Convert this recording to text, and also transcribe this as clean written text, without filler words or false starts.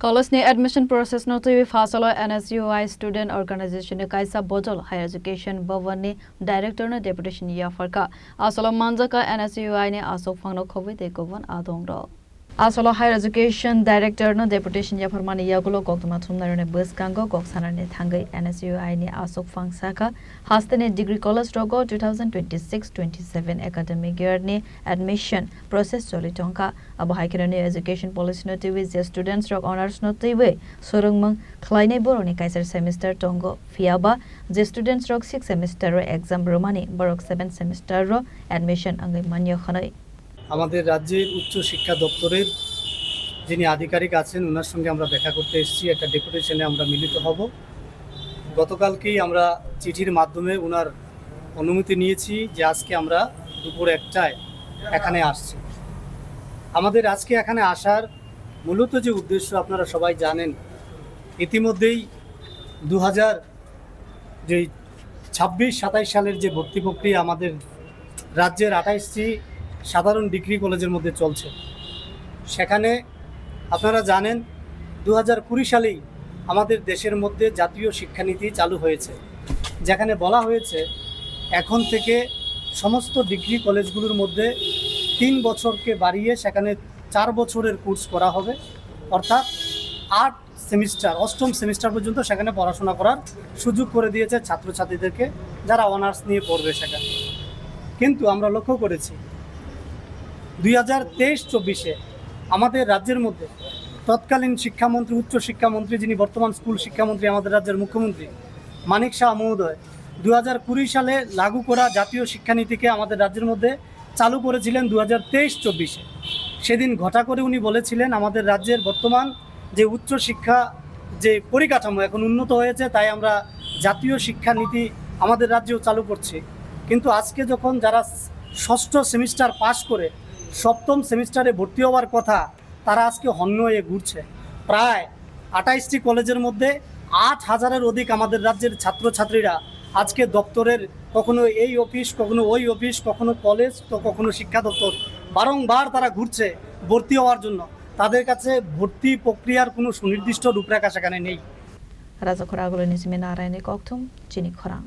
College ne admission process no to fasalo NSUI student organization ne kaisa bojol higher education bhavan ne director na deputation ya farka asalo manjaka NSUI ne asok phangno khobi te govan adong ro asalo higher education director no deputation ya farmani ya gulo gokduma thumnar ne bus kango goksanar ne thangai NSUI ne asok phang saka hastane degree college rogo 2026-27 academic year ne admission process choli tonka abo haikira ne education policy no tv je students rock honors no tv sorungmang khlainai boroni kaiser semester tongo fiaba je students rock 6 semester ro exam romani borok 7 semester ro admission angai manyo khanai আমাদের রাজ্যের উচ্চ শিক্ষা দপ্তরের যিনি আধিকারিক আছেন ওনার সঙ্গে আমরা দেখা করতে এসেছি একটা ডেপুটেশনে আমরা মিলিত হব গতকালকেই আমরা চিঠির মাধ্যমে ওনার অনুমতি নিয়েছি যে আজকে আমরা দুপুর 1টায় এখানে আসছি আমাদের আজকে এখানে আসার মূলত যে উদ্দেশ্য আপনারা সবাই জানেন ইতিমধ্যেই 2000 যে 26-27 সালের যে ভর্তি প্রক্রিয়া আমাদের রাজ্যের 28টি সাধারণ ডিগ্রি কলেজের মধ্যে চলছে সেখানে আপনারা জানেন 2020 সালেই আমাদের দেশের মধ্যে জাতীয় শিক্ষানীতি চালু হয়েছে যেখানে বলা হয়েছে এখন থেকে সমস্ত ডিগ্রি কলেজগুলোর মধ্যে 3 বছরকে বাড়িয়ে সেখানে 4 বছরের কোর্স করা হবে অর্থাৎ 8 সেমিস্টার 8ম সেমিস্টার পর্যন্ত সেখানে পড়াশোনা করার সুযোগ করে দিয়েছে ছাত্রছাত্রীদেরকে যারা অনার্স নিয়ে পড়বে সেখানে কিন্তু আমরা লক্ষ্য করেছি 2023-24 আমাদের রাজ্যের মধ্যে তৎকালীন শিক্ষামন্ত্রী উচ্চ শিক্ষামন্ত্রী যিনি বর্তমান স্কুল শিক্ষামন্ত্রী আমাদের রাজ্যের মুখ্যমন্ত্রী মানিক শাহ মহোদয় 2020 সালে লাগু করা জাতীয় শিক্ষানীতিকে আমাদের রাজ্যের মধ্যে চালু করেছিলেন 2023-24 সেদিন ঘটা করে উনি বলেছিলেন আমাদের রাজ্যের বর্তমান যে উচ্চ শিক্ষা যে পরিকাঠামো এখন উন্নত হয়েছে তাই আমরা জাতীয় শিক্ষানীতি আমাদের রাজ্যেও চালু করছি কিন্তু আজকে যখন যারা ষষ্ঠ সেমিস্টার পাস করে সপ্তম সেমিস্টারে ভর্তি হওয়ার কথা তারা আজকে হন্য হয়ে ঘুরছে প্রায় 28টি কলেজের মধ্যে 8000-এর অধিক আমাদের রাজ্যের ছাত্রছাত্রীরা আজকে দপ্তরের কখনো এই অফিস কখনো ওই অফিস কখনো কলেজ তো কখনো শিক্ষা দপ্তর বারংবার তারা ঘুরছে ভর্তি হওয়ার জন্য তাদের কাছে ভর্তি প্রক্রিয়ার কোনো সুনির্দিষ্ট রূপরেখা সেখানে নেই রাজা খরাগুলো নিসিমে নারায়ণে কক্থম চিনি খরা